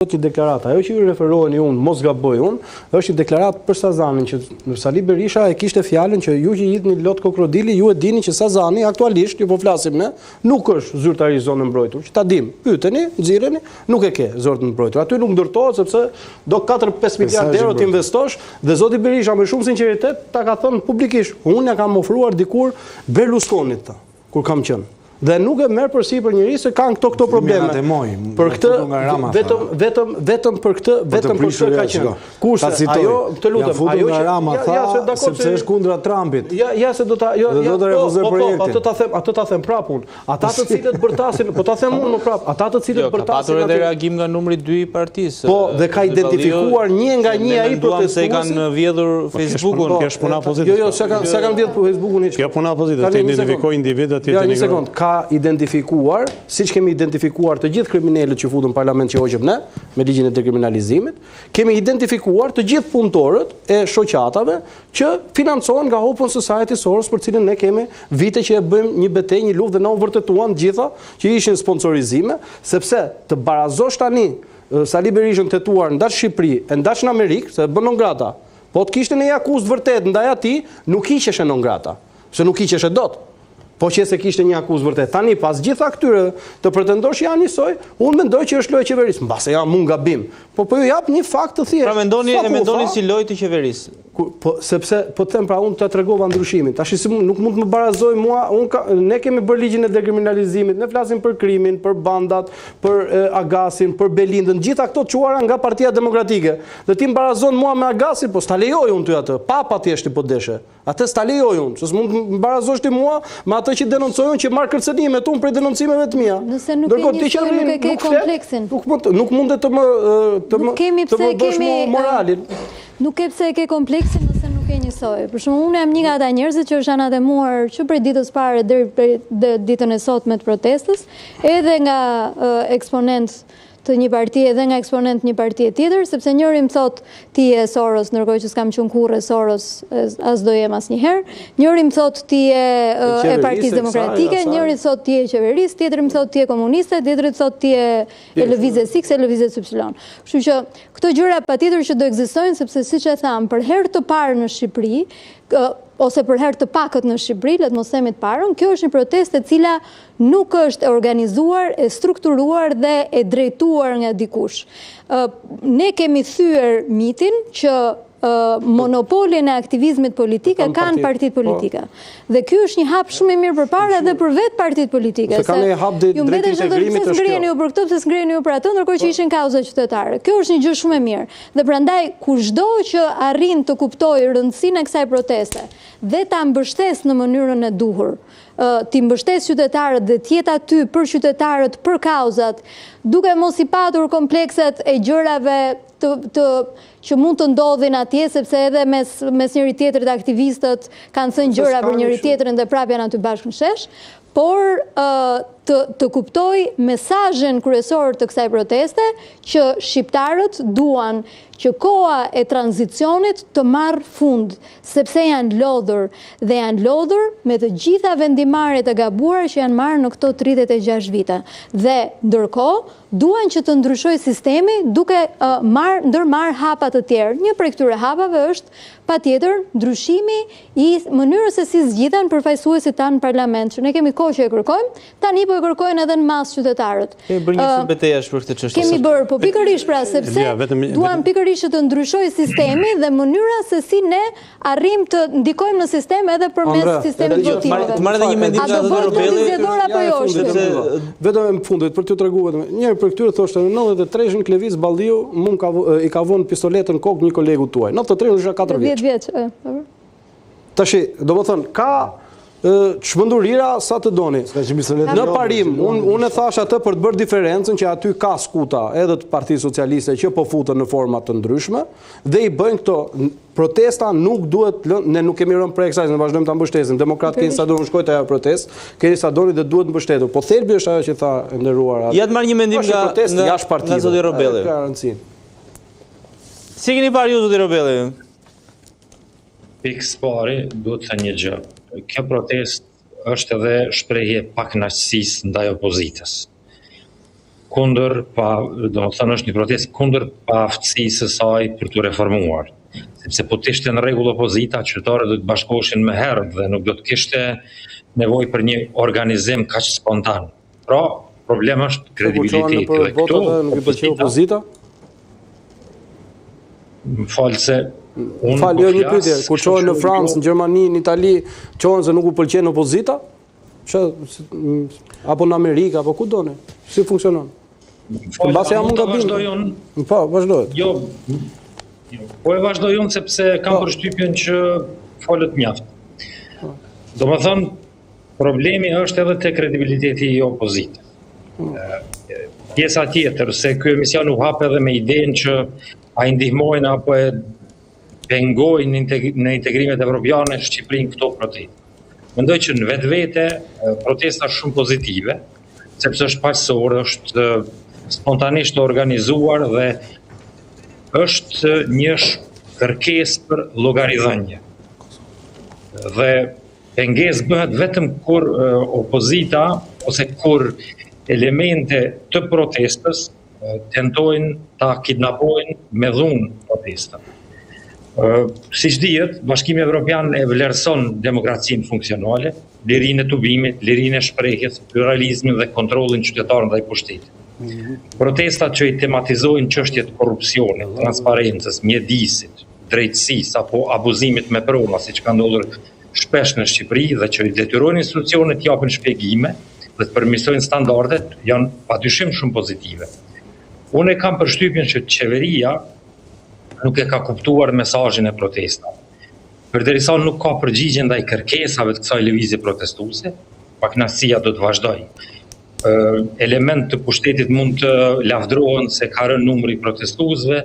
Një deklarat, ajo që ju referoheni unë, mos gaboj unë, është një deklarat për Sazanin, që Sali Berisha e kishte fjalën që ju që jitni lot kokrodili, ju e dini që Sazani aktualisht, ju po flasim ne, nuk është zyrtari zonë mbrojtur, që ta dim, pyeteni, nxirreni, nuk e ke zonë mbrojtur. Aty nuk ndërtohet sepse do 4-5 miliardë euro të investosh dhe zoti Berisha me shumë sinqeritet ta ka thënë publikisht, unë ja kam ofruar dikur Berlusconit ta, kur kam qenë. Dhe nuk e merr përsipër njëri se kanë këto probleme. Për këtë vetëm për këtë ka qenë. Kurse ajo, të lutem, ajo që Rama tha sepse është kundra Trumpit. Ja se do ta ato ta them prapë unë. Ata të cilët bërtasin, po ta them unë më prapë, ata të cilët bërtasin. Ka patur edhe reagim nga numri 2 i partisë. Po, dhe ka identifikuar një nga një ai protestues. Se kanë vjedhur Facebookun. Kjo është puna pozitive. Jo, s'e kanë vjedhur Facebookun hiç. Kjo puna pozitive, të identifikoj individat tjetër. Ja, një sekond, ka identifikuar, siç kemi identifikuar të gjithë kriminalët që futën në parlament që hoqëm ne, me ligjin e dekriminalizimit, kemi identifikuar të gjithë punëtorët e shoqatave që financohen nga Open Society Source, për cilën ne kemi vite që e bëjmë një betejë, një luftë dhe na u vërtetuan të gjitha që ishin sponsorizime, sepse të barazosh tani Sali Berishën tetuar ndaç Shqipëri e ndaç në Amerikë, se bën non grata. Po të kishte një akuzë vërtet ndaj atij, nuk hiqeshe non grata, se nuk hiqeshe dot. Po që se kishte një akuzë vërtet. Tani pas gjitha këtyre të pretendosh janë njësoj, unë mendoj që është lojë qeverisë. Mbase jam mund gabim. Po ju jap një fakt të thjeshtë. Pra mendoni si lojë të qeverisë. Sepse po të them pra unë të tregova ndryshimin. Tash nuk mund të më barazoj mua, ne kemi bërë ligjin e dekriminalizimit, ne flasim për krimin, për bandat, për Agasin, për Belindën, gjitha këto çuara nga Partia Demokratike. Dhe ti më barazon mua me Agasin, po s'ta lejoj unë ty atë. Papa ti është po deshe. Atë s'ta lejoj unë, se s'mund të më barazosh ti mua me atë që denoncojnë që marr kërcënimet unë për denoncimeve të mia. Nëse nuk e ke kompleksin. Nuk mundet të më bësh moralin. Nuk e pse e ke kompleksin nëse nuk e njësoj. Për shumë, unë jam një nga ata njerëzit që është anatemuar që prej ditës pare deri ditën e sotme të protestës, edhe nga eksponent të një partie dhe nga eksponent një partie tjetër, sepse njëri më thot ti je Soros, ndërkohë që s'kam qenë kurrë Soros, as do jem asnjëherë. Njëri më thot ti je e Partisë Demokratike, njëri thot ti je qeverisë, tjetri më thot ti je komuniste, tjetri thot ti je e lëvizjes X, e lëvizjes Y. Kështu që këto gjëra patjetër që do ekzistojnë, sepse siç e tham, për herë të parë në Shqipëri, ose për herë të pakët në Shqipëri, le të mos themi të parën, kjo është një protestë e cila nuk është e organizuar, e strukturuar dhe e drejtuar nga dikush. Ne kemi thyer mitin që monopolin e aktivizmit politike kanë partitë politike. Dhe ky është një hap shumë i mirë përpara edhe për vetë partitë politike. Se kanë një hap drejt integrimit të shkjo. Ju për këtë, pse s'ngriheni ju për atë, ndërkohë që ishin kauza qytetare. Kjo është një gjë shumë e mirë. Dhe prandaj kushdo që arrin të kuptojë rëndësinë e kësaj proteste dhe ta mbështes në mënyrën e duhur, ti mbështes qytetarët dhe tjetë aty për qytetarët, për kauzat, duke mos i patur komplekset e gjërave që mund të ndodhin atje, sepse edhe mes njëri tjetrit aktivistët kanë thënë gjëra për njëri tjetrin dhe prapë janë aty bashkë në shesh, por të kuptoj mesazhin kryesor të kësaj proteste që shqiptarët duan që koha e tranzicionit të marrë fund, sepse janë lodhur dhe janë lodhur me të gjitha vendimarrjet e gabuara që janë marrë në këto 36 vite. Dhe ndërkohë duan që të ndryshojë sistemi duke ndërmarrë hapa të tjerë. Një prej këtyre hapave është patjetër ndryshimi i mënyrës se si zgjidhen përfaqësuesit tanë në parlament, që ne kemi kohë që e kërkojmë, tani po e kërkojnë edhe në masë qytetarët. Kemi bërë një betejash për këtë çështje. Kemi bërë, po pikërisht pra, sepse duan pikërisht që të ndryshojë sistemi dhe mënyra se si ne arrim të ndikojmë në sistem edhe përmes sistemit votimeve. Të marrë edhe një mendim nga Zoti Robelli. Vetëm në fundit për t'ju treguar vetëm. Njëri për këtyre thoshte në 93-shin Kleviz Balliu i ka vënë pistoletën në kokë një kolegu tuaj. 93 isha 4 vjeç. 10 vjeç. Tashi, domethënë ka çmendurira sa të doni. Në parim, unë e thash atë për të bërë diferencën që aty ka skuta edhe të Partisë Socialiste që po futen në forma të ndryshme dhe i bëjnë këto protesta nuk duhet, ne nuk kemi rënë prej kësaj, ne vazhdojmë ta mbështesim. Demokratë keni sa do të shkojtë ajo protestë, keni sa doni dhe duhet mbështetur. Po thelbi është ajo që tha e nderuara. Ja të marr një mendim nga Zoti Robelli. Si keni parë ju Zoti Robelli? Pikë pari, duhet të një gjë. Kjo protest është edhe shprehje pakënaqësisë ndaj opozitës. kundër është një protestë kundër paaftësisë së saj për të reformuar. Sepse po të ishte në rregull opozita, qytetarët do të bashkoheshin më herët dhe nuk do të kishte nevojë për një organizim kaq spontan. Pra, problemi është kredibiliteti. Për votat nuk i pëlqeu opozita? Më falë se jo një pyetje, kur qohen në Francë, në Gjermani, në Itali, qohen se nuk u pëlqen opozita? Apo në Amerikë, apo ku doni? Si funksionon? Mbase jam unë gabim. Po, vazhdojnë. Jo, po e vazhdojnë sepse kam përshtypjen që folët mjaft. Do më thënë, problemi është edhe te kredibiliteti i opozitës. Pjesa tjetër, se ky emision u hap edhe me idenë që a i ndihmojnë apo e pengojnë në integrimet evropiane në Shqipërinë këto protestë. Mendoj që në vetvete protesta shumë pozitive, sepse është paqësore, është spontanisht organizuar dhe është një kërkesë për llogaridhënie. Dhe pengesë bëhet vetëm kur opozita ose kur elemente të protestës tentojnë ta kidnapojnë me dhunë protestën. Siç dihet, Bashkimi Evropian e vlerëson demokracinë funksionale, lirinë e tubimit, lirinë e shprehjes, pluralizmin dhe kontrollin qytetar ndaj pushtetit. Protestat që i tematizojnë çështjet korrupsionit, transparencës, mjedisit, drejtësisë apo abuzimit me prona, siç ka ndodhur shpesh në Shqipëri dhe që i detyrojnë institucionet të japin shpjegime dhe të përmirësojnë standardet, janë padyshim shumë pozitive. Unë kam përshtypjen që qeveria nuk e ka kuptuar mesazhin e protestave. Përderisa nuk ka përgjigje ndaj kërkesave të kësaj lëvizje protestuese, pakënaqësia do të vazhdojë. Element të pushtetit mund të lavdrohen se ka rënë numri i protestuesve,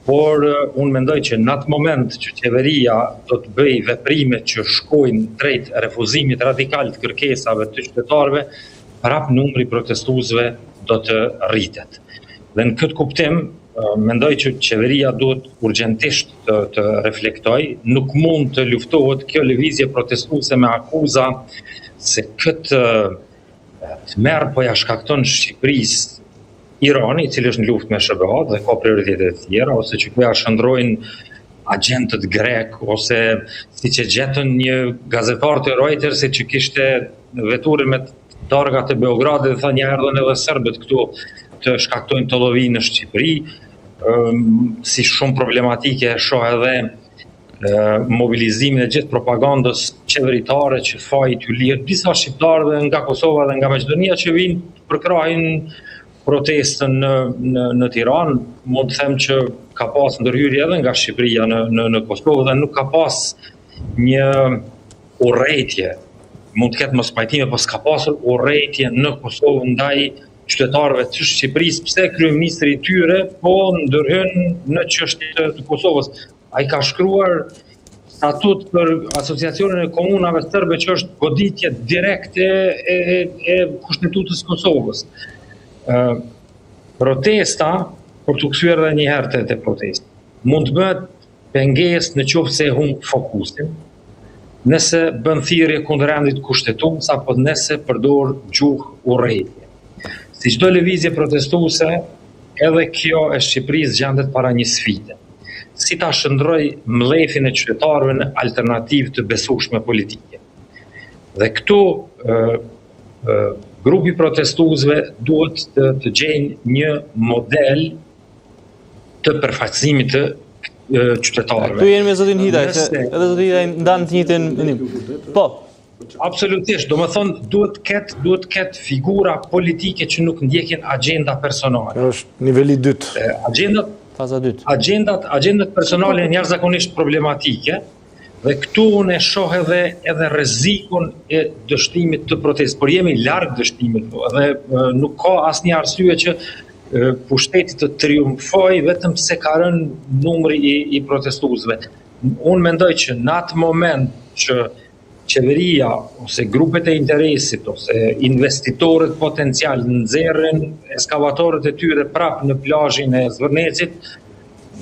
por unë mendoj që në atë moment që qeveria do të bëjë veprime që shkojnë drejt refuzimit radikal të kërkesave të qytetarëve, prap numri i protestuesve do të rritet. Dhe në këtë kuptim, mendoj që qeveria duhet urgjentisht të reflektoj, nuk mund të luftohet kjo lëvizje protestuese me akuza se këtë të merë po ja shkakton Shqipërisë Irani, i cili është në luftë me SBA-t dhe ka prioritete të tjera, ose që ja shndrojnë agentët grek, ose siç e gjetën një gazetar të Reuters që kishte veturën me targat e Beogradit dhe tha një erdhën edhe serbët këtu të shkaktojnë të llovi në Shqipëri. Si shumë problematike shoh edhe mobilizimin e gjithë propagandës qeveritare që fajit ju lirë disa shqiptarëve nga Kosova dhe nga Maqedonia që vinë përkrahin protestën në Tiranë. Mund të them që ka pas ndërhyrje edhe nga Shqipëria në Kosovë dhe nuk ka pas një urrëtie. Mund të ketë mos pajtime, por s'ka pasur urrëtie në Kosovë ndaj qytetarëve të Shqipërisë, pse kryeministri i tyre po ndërhyn në çështjet e Kosovës. Ai ka shkruar statut për Asociacionin e Komunave Serbe që është goditje direkte e kushtetutës së Kosovës. Protesta, për të kthyer edhe një herë te protesta, mund të bëhet pengesë nëse e humb fokusin, nëse bën thirrje kundër rendit kushtetues apo nëse përdor gjuhë urrëtie. Si çdo lëvizje protestuese, edhe kjo e Shqipërisë gjendet para një sfide. Si ta shndroj mllefin e qytetarëve në alternativë të besueshme politike. Dhe këtu grupi protestuesve duhet të gjejnë një model të përfaqësimit të qytetarëve. Këtu jemi me zotin Hidaj, edhe zoti Hidaj ndan të njëjtin mendim. Po. Absolutisht, do më thonë duhet ketë figura politike që nuk ndjekin agenda personale. Është niveli 2. Faza 2. Agendat personale janë jashtëzakonisht problematike dhe këtu unë e shoh edhe rrezikun e dështimit të protestës, por jemi larg dështimit dhe nuk ka asnjë arsye që pushteti të triumfojë vetëm se ka rënë numri i protestuesve. Unë mendoj që në atë moment që qeveria ose grupet e interesit ose investitorët potencial nxjerrin ekskavatorët e tyre prapë në plazhin e Zvërnecit,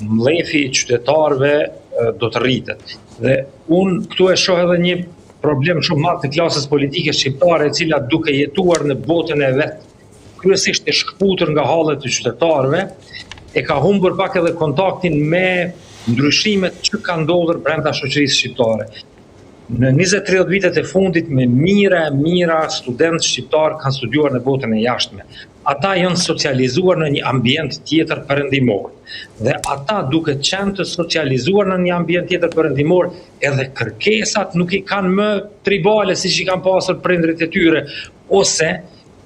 mlefi i qytetarëve do të rritet. Dhe unë këtu e shoh edhe një problem shumë madh të klasës politike shqiptare, e cila duke jetuar në botën e vet, kryesisht e shkputur nga hallet e qytetarëve, e ka humbur pak edhe kontaktin me ndryshimet që kanë ndodhur brenda shoqërisë shqiptare. Në 20-30 vitet e fundit me mira studentë shqiptar kanë studiuar në botën e jashtme. Ata janë socializuar në një ambient tjetër perëndimor. Dhe ata duke qenë të socializuar në një ambient tjetër perëndimor, edhe kërkesat nuk i kanë më tribale siç i kanë pasur prindrit e tyre, ose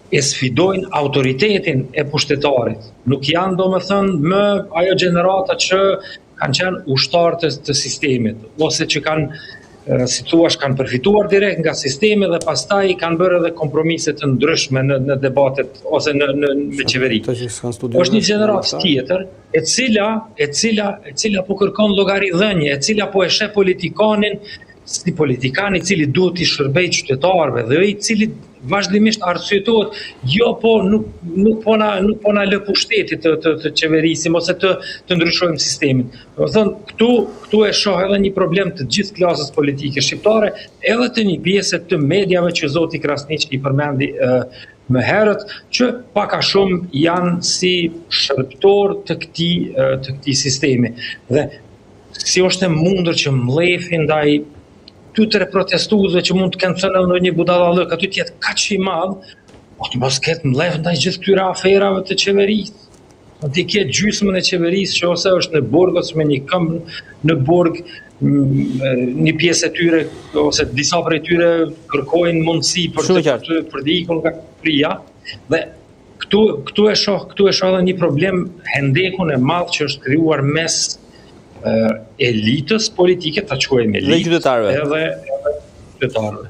e sfidojnë autoritetin e pushtetarit. Nuk janë domethënë më ajo gjenerata që kanë qenë ushtarë të sistemit, ose që kanë, si thuash, kanë përfituar direkt nga sistemi dhe pastaj kanë bërë edhe kompromise të ndryshme në debatet ose me qeveri. Është një gjeneratë tjetër e cila po kërkon llogaridhënie, e cila po e sheh politikanin si politikan i cili duhet i shërbejë qytetarëve dhe i cili vazhdimisht arsyetohet, jo po nuk po na lë pushtetit të qeverisim ose të ndryshojmë sistemin. Do të thonë, këtu e shoh edhe një problem të gjithë klasës politike shqiptare, edhe të një pjesë të mediave që zoti Krasniq i përmendi më herët, që pak a shumë janë si shërbëtor të këtij sistemi. Dhe si është e mundur që mlefi ndaj tyre protestuesve që mund të kenë thënë në një budallallëk, aty të jetë kaq i madh, të mos ketë mlef ndaj gjithë këtyre aferave të qeverisë. Ti ke gjysmën e qeverisë që ose është në burg ose me një këmbë në burg, një pjesë e tyre ose disa prej tyre kërkojnë mundësi për të ikur nga qeveria. Dhe këtu e shoh edhe një problem, hendekun e madh që është krijuar mes elitës politike, ta quajmë elitë, edhe qytetarëve.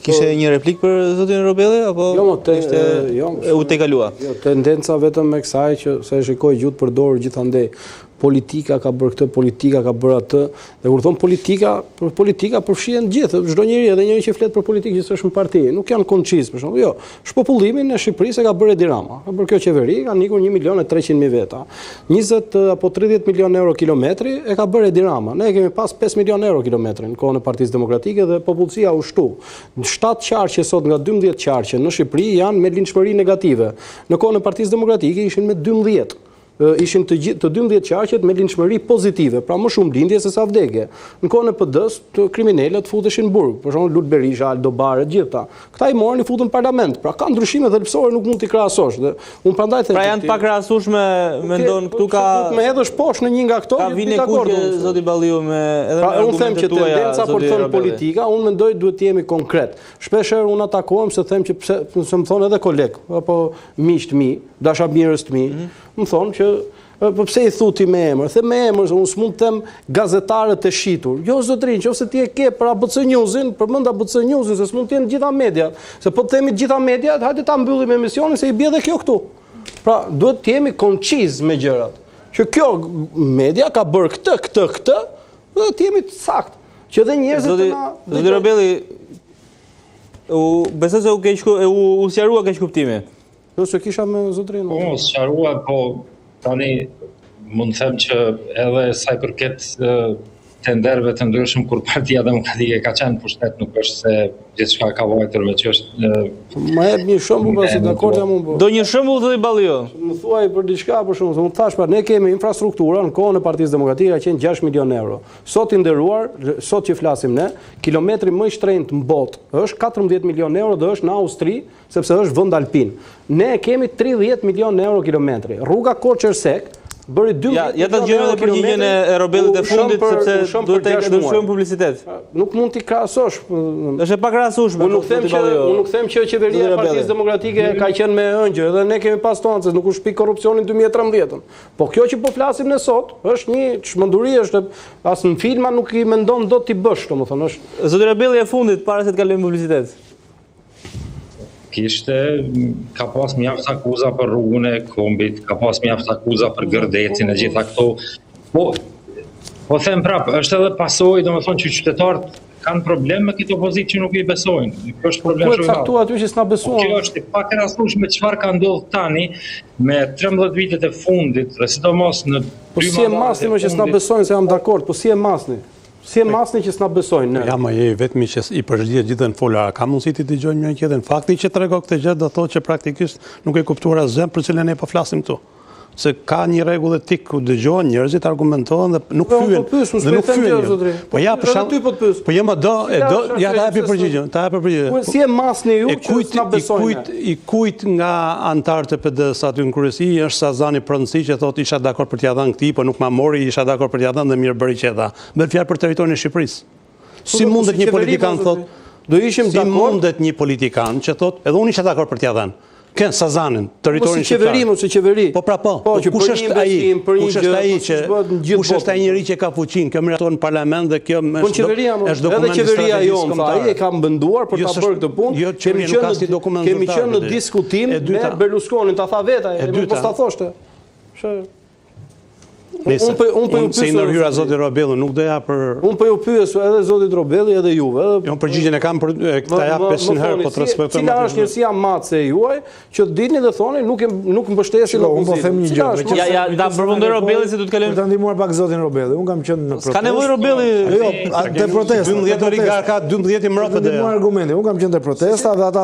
Kishte një replik për zotin Robelli apo u tekalua? Jo, tendenca vetëm me kësaj që se shikoj gjutë përdorur gjithandej. Politika ka bërë këtë, politika ka bërë atë. Dhe kur thon politika përfshihen gjithë, çdo njeri, edhe njëri që flet për politikë që është në parti, nuk janë konçiz për shembull. Jo, shpopullimin në Shqipëri se ka bërë Edi Rama. Ka bërë kjo qeveri, ka nikur 1.300.000 veta. 20 apo 30 milion euro kilometri e ka bërë Edi Rama. Ne kemi pas 5 milion euro kilometrin në kohën e Partisë Demokratike dhe popullsia u shtu. 7 qarqe sot nga 12 qarqe në Shqipëri janë me linçmëri negative. Në kohën e Partisë Demokratike ishin me 12. Ishin të 12 qarqet me linçmëri pozitive, pra më shumë lindje se sa vdekje. Në kohën e PD-s, të kriminalët futeshin në burg, për shembull Lut Berisha, Aldo Bare, gjithta. Këta i morën i futën në parlament. Pra ka ndryshime thelbësore, nuk mund t'i krahasosh. Dhe unë prandaj them. Pra janë pa krahasueshme, mendon këtu ka me hedhësh poshtë në një nga këto, ka vini kuqe zoti Balliu me edhe me argumentet tuaja. Unë them që tendenca për të thënë politika, unë mendoj duhet të jemi konkret. Shpeshherë unë atakohem se them që pse më thon edhe koleg apo miq të mi, dashamirës të mi, më thonë që pse i thuti me emër? The me emër, unë s'mund të them gazetarët e shitur. Jo zotrin, nëse ti e ke për ABC Newsin, përmend ABC Newsin, se s'mund të jenë gjitha media. Se po të themi gjitha media, hajde ta mbyllim emisionin se i bie edhe kjo këtu. Pra, duhet të jemi konciz me gjërat. Që kjo media ka bërë këtë, dhe të jemi të saktë. Që edhe njerëzit të na... Zoti Robelli, besoj se u sqarua keq kuptimi. Jo, se kisha me zotrin. Po, sqarua, po tani mund të them që edhe sa i përket tenderëve të ndryshëm kur Partia Demokratike ka qenë pushtet, nuk është se gjithçka ka vajtur, veç është më jep një shembull pasi dakord jam unë. Do një shembull zoti Balliu. Më thuaj për diçka për shembull, unë thash pra ne kemi infrastruktura në kohën e Partisë Demokratike ka qenë 6 milion euro. Sot i nderuar, sot që flasim ne, kilometri më i shtrenjtë në botë është 14 milion euro dhe është në Austri, sepse është vend alpin. Ne kemi 30 milion euro kilometri. Rruga Korçërsek bëri 12 ja ta gjejmë edhe përgjigjen e Robellit e fundit sepse duhet të shojmë publicitet. Nuk mund t'i krahasosh. Është pa krahasueshme. Unë nuk them që qeveria e Partisë Demokratike ka qenë me ëngjë, edhe ne kemi pas tonë, nuk u shpi korrupsionin 2013. Po kjo që po flasim ne sot është një çmenduri, është as në filma nuk i mendon dot ti bësh, domethënë është. Zoti Robelli e fundit para se të kalojmë publicitet. Ka pas mjaft akuza për rrugën e kombit, ka pas mjaft akuza për Gërdecin e gjitha këto. Po them prapë, është edhe pasojë, domethënë që qytetarët kanë problem me këtë opozitë që nuk i besojnë. Kjo është problem shumë i madh. Po aty që s'na besuan. Kjo është pa krahasueshme me çfarë ka ndodhur tani me 13 vitet e fundit, sidomos në 2 Po si e masni më që s'na besojnë se jam dakord, po si e masni? Si e masni që s'na besojnë ne? Ja, ma je vetëmi që i përgjigjet gjithë në fola, ka mundësi ti dëgjojnë njërin tjetrin. Fakti që trego këtë gjë do thotë që praktikisht nuk e kuptuar asgjë për cilën ne po flasim këtu. Se ka një rregull etik ku dëgjohen njerëzit, argumentohen dhe nuk fyen. Dhe nuk fyen. Po ja për shkak. Po jema ja ta japi përgjigjen, ta japi përgjigjen. Si e masni ju që s'na besojnë? I kujt nga antarët e PD-s aty në kryesi është Sazani Pronci që thotë isha dakord për t'ia dhënë këtij, po nuk ma mori, isha dakord për t'ia dhënë dhe mirë bëri që e dha. Bën fjalë për territorin e Shqipërisë. Si mundet një politikan thotë, do ishim dakord? Si mundet një politikan që thotë, edhe unë isha dakord për t'ia dhënë. Kënë Sazanin, territorin shqiptar. Si qeveri. Po pra po, kush është ai njeri që ka fuqinë, kjo miraton në parlament dhe kjo është edhe qeveria jonë, ai e ka menduar për ta bërë këtë punë. Kemi qenë në diskutim me Berlusconin, ta tha vetë, mos ta thoshte. Se i ndërhyra zoti Robelli, nuk doja për... Unë po ju pyes edhe zotit Robelli edhe juve. Jo, përgjigjen e kam për këta ja 500 herë, po të respektojmë. Cila është njërësia matëse e juaj, që ditni dhe thoni nuk mbështesin opozitë. Unë po them një gjë. Ja, ta përfundoj Robelli se du të kalojmë. Për ta ndihmuar pak zotin Robelli. Unë kam qenë në protestë. Ka nevojë Robelli. Jo, te protesta. 12 oligarka, 12 i mbrapa. Ndihmuar argumente. Unë kam qenë te protesta dhe ata